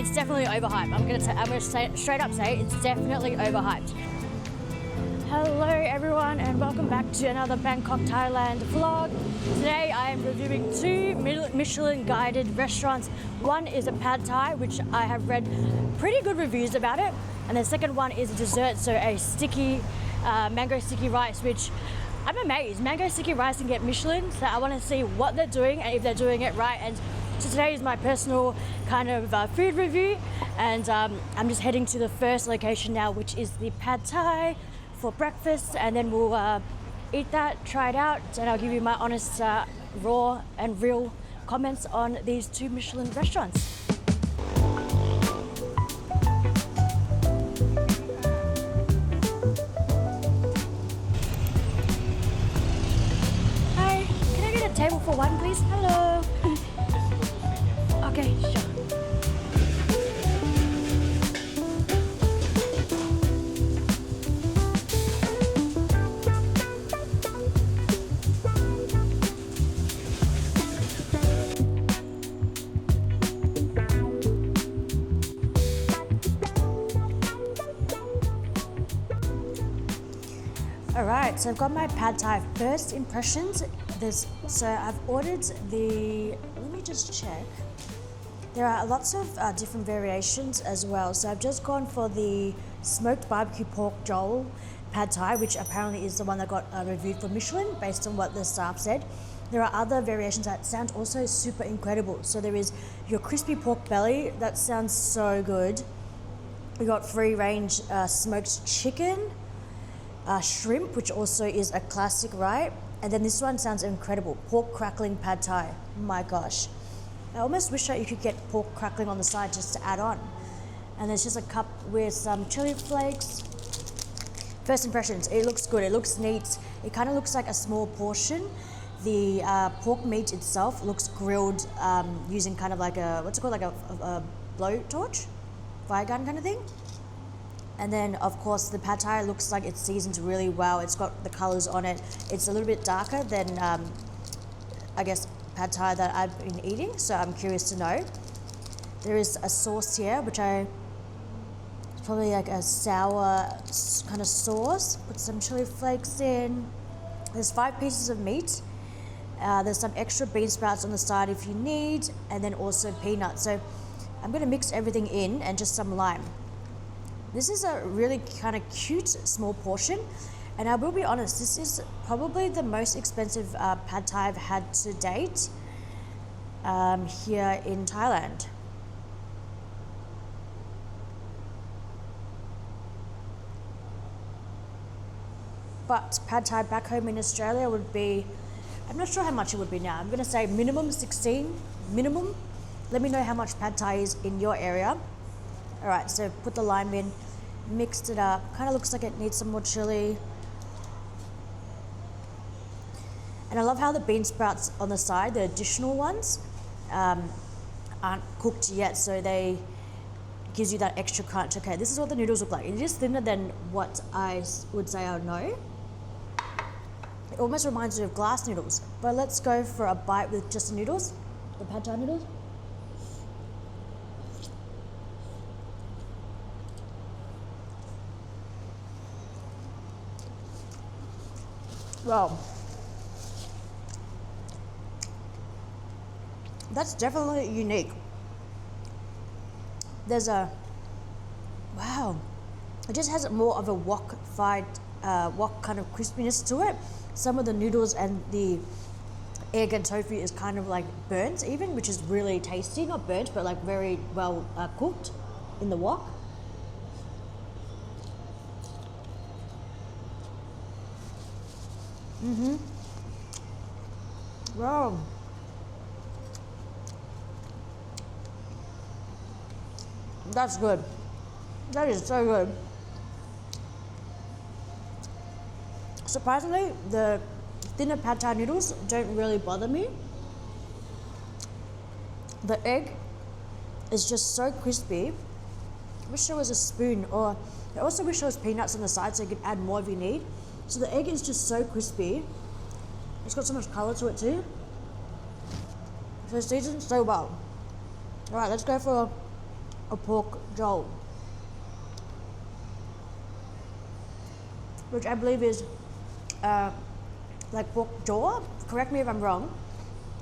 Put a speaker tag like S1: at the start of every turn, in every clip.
S1: it's definitely overhyped. I'm gonna say straight up say it's definitely overhyped. Hello everyone and welcome back to another Bangkok, Thailand vlog. Today I am reviewing two Michelin guided restaurants. One is a pad thai, which I have read pretty good reviews about it, and the second one is a dessert, so a sticky mango sticky rice, which I'm amazed mango sticky rice can get Michelin, so I want to see what they're doing and if they're doing it right. And so today is my personal kind of food review, and I'm just heading to the first location now, which is the pad thai for breakfast, and then we'll eat that, try it out, and I'll give you my honest raw and real comments on these two Michelin restaurants. Hi, can I get a table for one please? Hello. Okay, sure. Alright, so I've got my pad thai. First impressions, so I've ordered let me just check. There are lots of different variations as well. So I've just gone for the smoked barbecue pork joel pad thai, which apparently is the one that got reviewed for Michelin based on what the staff said. There are other variations that sound also super incredible. So there is your crispy pork belly, that sounds so good. We got free range smoked chicken, shrimp, which also is a classic, right? And then this one sounds incredible, pork crackling pad thai. My gosh, I almost wish that you could get pork crackling on the side just to add on. And there's just a cup with some chili flakes. First impressions, it looks good, it looks neat. It kind of looks like a small portion. The pork meat itself looks grilled using kind of like a, what's it called, like a blowtorch, fire gun kind of thing. And then of course the pad thai looks like it's seasoned really well. It's got the colors on it. It's a little bit darker than I guess pad thai that I've been eating, so I'm curious to know. There is a sauce here, which it's probably like a sour kind of sauce. Put some chili flakes in. There's 5 pieces of meat. There's some extra bean sprouts on the side if you need, and then also peanuts. So I'm gonna mix everything in, and just some lime. This is a really kind of cute small portion, and I will be honest, this is probably the most expensive pad thai I've had to date here in Thailand. But pad thai back home in Australia would be, I'm not sure how much it would be now. I'm gonna say minimum 16, minimum. Let me know how much pad thai is in your area. All right, so put the lime in, mixed it up. Kind of looks like it needs some more chili. And I love how the bean sprouts on the side, the additional ones, aren't cooked yet, so they gives you that extra crunch. Okay, this is what the noodles look like. It is thinner than what I would say I know. It almost reminds me of glass noodles. But let's go for a bite with just the noodles, the pad thai noodles. Well, that's definitely unique. There's wow, it just has more of a wok kind of crispiness to it. Some of the noodles and the egg and tofu is kind of like burnt even, which is really tasty. Not burnt, but like very well cooked in the wok. Wow. That's good. That is so good. Surprisingly, the thinner pad thai noodles don't really bother me. The egg is just so crispy. I wish there was a spoon, or I also wish there was peanuts on the side so you could add more if you need. So the egg is just so crispy. It's got so much color to it too. So it's seasoned so well. All right, let's go for a pork jowl, which I believe is like pork jaw. Correct me if I'm wrong.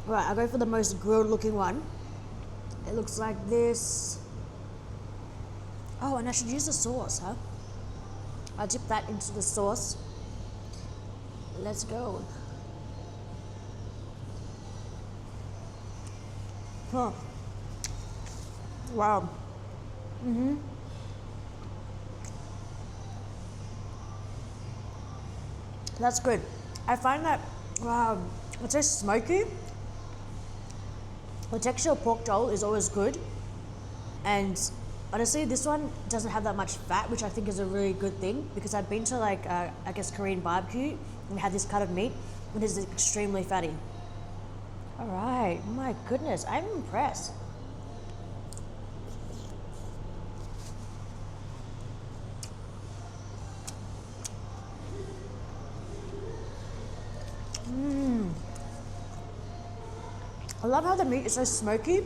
S1: Right, I'll go for the most grilled looking one. It looks like this. Oh, and I should use the sauce, huh? I'll dip that into the sauce. Let's go. Huh. Wow. That's good. I find that, wow, it's so smoky. The texture of pork jowl is always good. And honestly, this one doesn't have that much fat, which I think is a really good thing, because I've been to like, I guess Korean barbecue and had this cut of meat and it's extremely fatty. All right, my goodness, I'm impressed. I love how the meat is so smoky.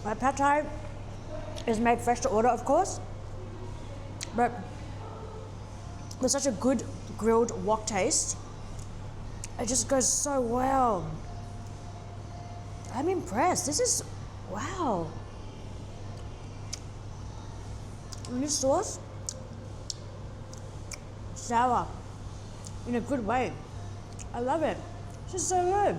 S1: My pad thai is made fresh to order, of course, but with such a good grilled wok taste, it just goes so well. I'm impressed. This is, wow. And this sauce, sour in a good way. I love it. This is so good.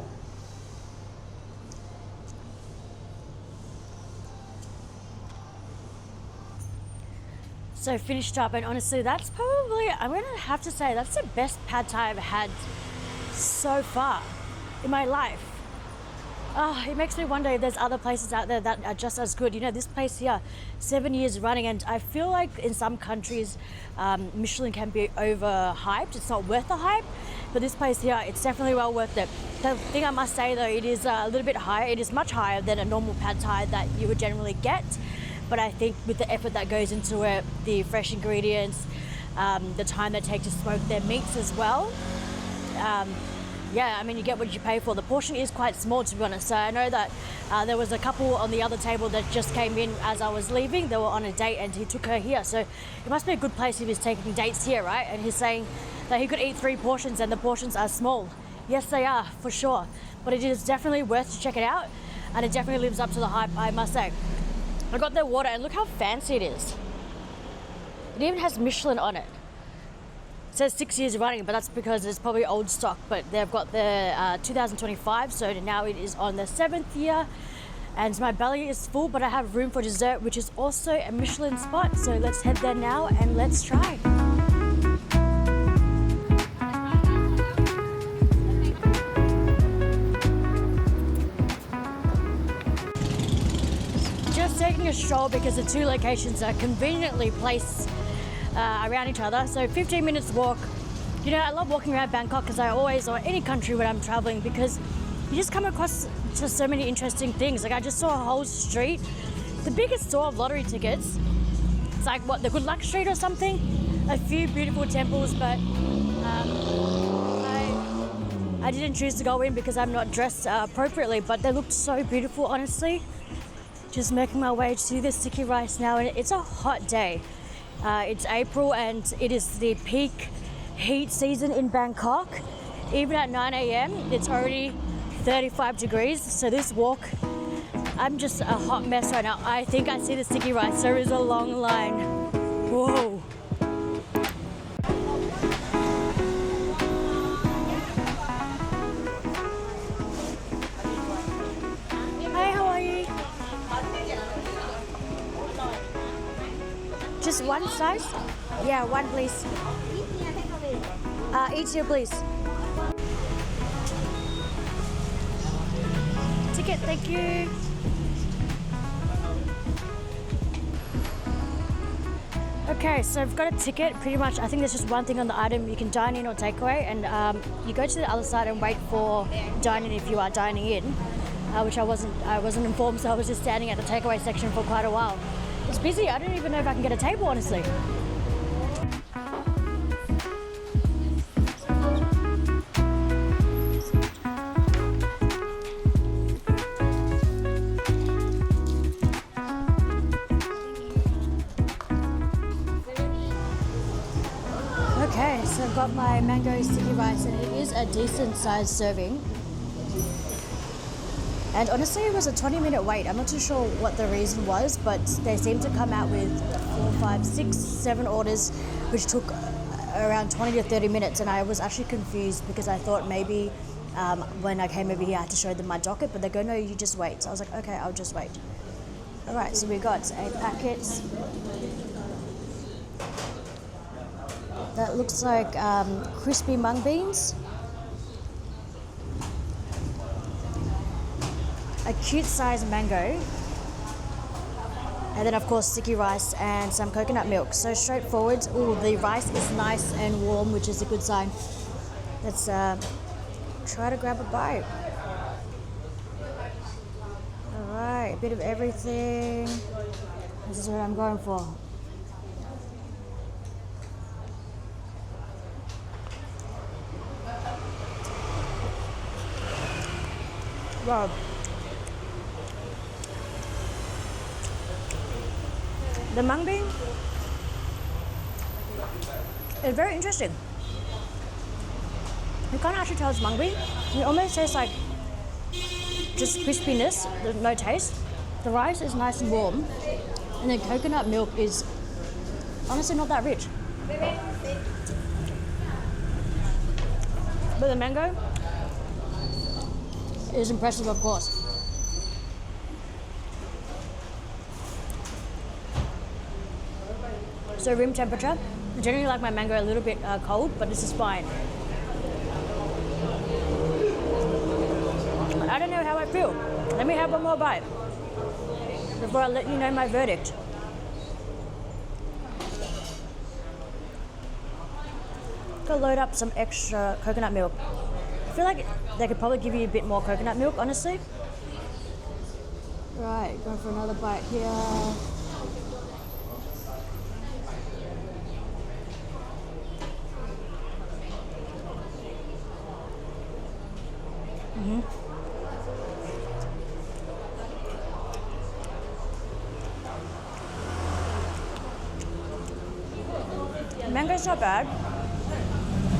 S1: So finished up, and honestly, that's probably, I'm gonna have to say, that's the best pad thai I've had so far in my life. It makes me wonder if there's other places out there that are just as good. You know, this place here, 7 years running, and I feel like in some countries, Michelin can be overhyped. It's not worth the hype, but this place here, it's definitely well worth it. The thing I must say though, it is a little bit higher. It is much higher than a normal pad thai that you would generally get. But I think with the effort that goes into it, the fresh ingredients, the time they take to smoke their meats as well, yeah, I mean, you get what you pay for. The portion is quite small, to be honest. So I know that there was a couple on the other table that just came in as I was leaving. They were on a date and he took her here. So it must be a good place if he's taking dates here, right? And he's saying that he could eat 3 portions and the portions are small. Yes, they are, for sure. But it is definitely worth to check it out. And it definitely lives up to the hype, I must say. I got their water and look how fancy it is. It even has Michelin on it. It says 6 years running, but that's because it's probably old stock. But they've got the 2025, so now it is on the 7th year. And my belly is full, but I have room for dessert, which is also a Michelin spot. So let's head there now and let's try. Taking a stroll because the 2 locations are conveniently placed around each other. So 15 minutes walk. You know, I love walking around Bangkok because I always, or any country when I'm traveling, because you just come across just so many interesting things. Like I just saw a whole street, the biggest store of lottery tickets. It's like what, the Good Luck Street or something. A few beautiful temples, but I didn't choose to go in because I'm not dressed appropriately, but they looked so beautiful, honestly. Just making my way to the sticky rice now, and it's a hot day. It's April and it is the peak heat season in Bangkok. Even at 9 a.m. it's already 35 degrees. So this walk, I'm just a hot mess right now. I think I see the sticky rice. There is a long line. Whoa. Just one size? Yeah, one please. Each here please. Ticket, thank you. Okay, so I've got a ticket. Pretty much, I think there's just one thing on the item. You can dine in or take away, and you go to the other side and wait for dining if you are dining in, which I wasn't informed, so I was just standing at the takeaway section for quite a while. It's busy. I don't even know if I can get a table, honestly. Okay, so I've got my mango sticky rice and it is a decent sized serving. And honestly, it was a 20-minute wait. I'm not too sure what the reason was, but they seemed to come out with 4, 5, 6, 7 orders, which took around 20 to 30 minutes. And I was actually confused because I thought maybe when I came over here, I had to show them my docket, but they go, no, you just wait. So I was like, okay, I'll just wait. All right, so we got a packet. That looks like crispy mung beans. A cute sized mango, and then of course sticky rice and some coconut milk. So straightforward. Ooh, the rice is nice and warm, which is a good sign. Let's try to grab a bite. All right, a bit of everything. This is what I'm going for. Wow. The mung bean is very interesting. You can't actually tell it's mung bean. It almost tastes like just crispiness, there's no taste. The rice is nice and warm, and the coconut milk is honestly not that rich. But the mango is impressive, of course. So room temperature. I generally like my mango a little bit cold, but this is fine. I don't know how I feel. Let me have one more bite before I let you know my verdict. Go load up some extra coconut milk. I feel like they could probably give you a bit more coconut milk, honestly. Right, going for another bite here. Mango's not bad.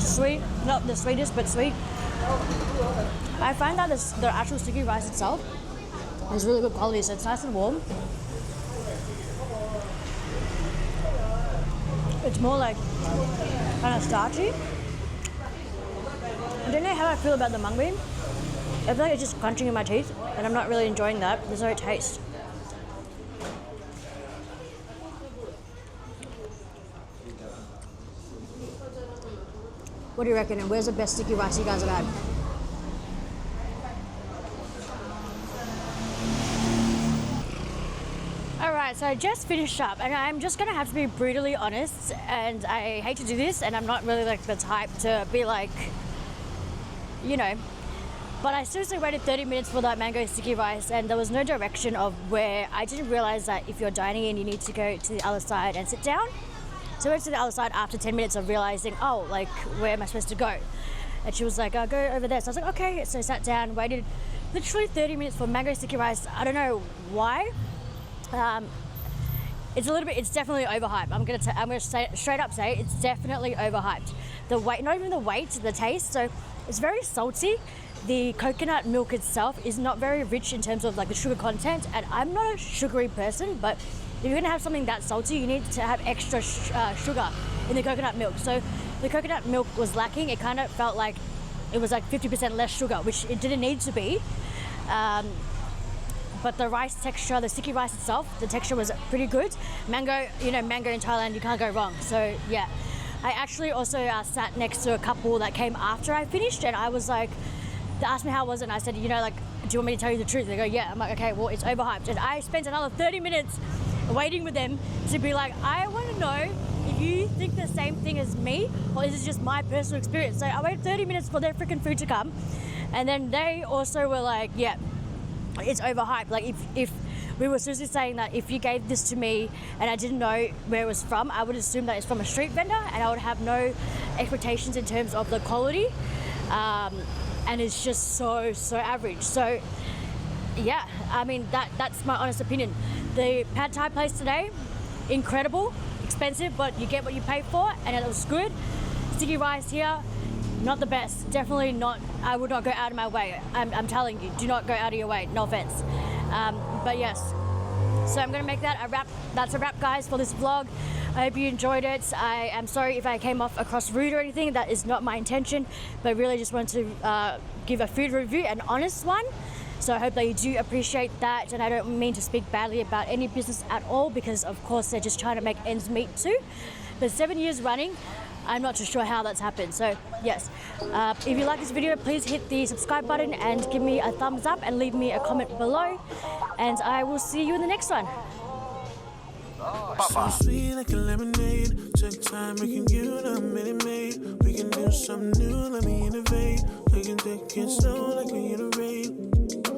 S1: Sweet, not the sweetest, but sweet. I find that the actual sticky rice itself is really good quality, so it's nice and warm. It's more like kind of starchy. I don't know how I feel about the mung bean. I feel like it's just crunching in my teeth, and I'm not really enjoying that. There's no taste. What do you reckon? And where's the best sticky rice you guys have had? Alright, so I just finished up, and I'm just gonna have to be brutally honest, and I hate to do this, and I'm not really like the type to be like, you know, but I seriously waited 30 minutes for that mango sticky rice, and there was no direction of where. I didn't realize that if you're dining in, you need to go to the other side and sit down. So I went to the other side after 10 minutes of realizing, oh, like, where am I supposed to go? And she was like, go over there. So I was like, okay. So I sat down, waited literally 30 minutes for mango sticky rice. I don't know why. It's definitely overhyped. I'm gonna say straight up say it's definitely overhyped. The weight, not even the weight, the taste. So it's very salty. The coconut milk itself is not very rich in terms of like the sugar content, and I'm not a sugary person, but if you're gonna have something that salty, you need to have extra sugar in the coconut milk. So the coconut milk was lacking. It kind of felt like it was like 50% less sugar, which it didn't need to be. But the rice texture, the sticky rice itself, the texture was pretty good. Mango, mango in Thailand, you can't go wrong. So yeah, I actually also sat next to a couple that came after I finished, and I was like, they asked me how was it, and I said, do you want me to tell you the truth? They go, yeah. I'm like, okay, well, it's overhyped. And I spent another 30 minutes waiting with them to be like, I want to know if you think the same thing as me, or is it just my personal experience? So I waited 30 minutes for their freaking food to come, and then they also were like, yeah, it's overhyped. Like if we were seriously saying that if you gave this to me and I didn't know where it was from, I would assume that it's from a street vendor, and I would have no expectations in terms of the quality, and it's just so average. So yeah, I mean that's my honest opinion. The pad thai place today, incredible, expensive, but you get what you pay for, and it was good. sticky rice here, not the best. Definitely not. I would not go out of my way. I'm telling you, do not go out of your way. No offense. But yes, so I'm gonna make that a wrap. That's a wrap, guys, for this vlog. I hope you enjoyed it. I am sorry if I came off across rude or anything. That is not my intention, but really just wanted to give a food review, an honest one. So I hope that you do appreciate that, and I don't mean to speak badly about any business at all, because of course they're just trying to make ends meet too. But 7 years running, I'm not too sure how that's happened. So yes, if you like this video, please hit the subscribe button and give me a thumbs up and leave me a comment below, and I will see you in the next one.
S2: So sweet like a lemonade. Take time, we can give it a minute, mate. We can do something new, let me innovate. We can take it slow like a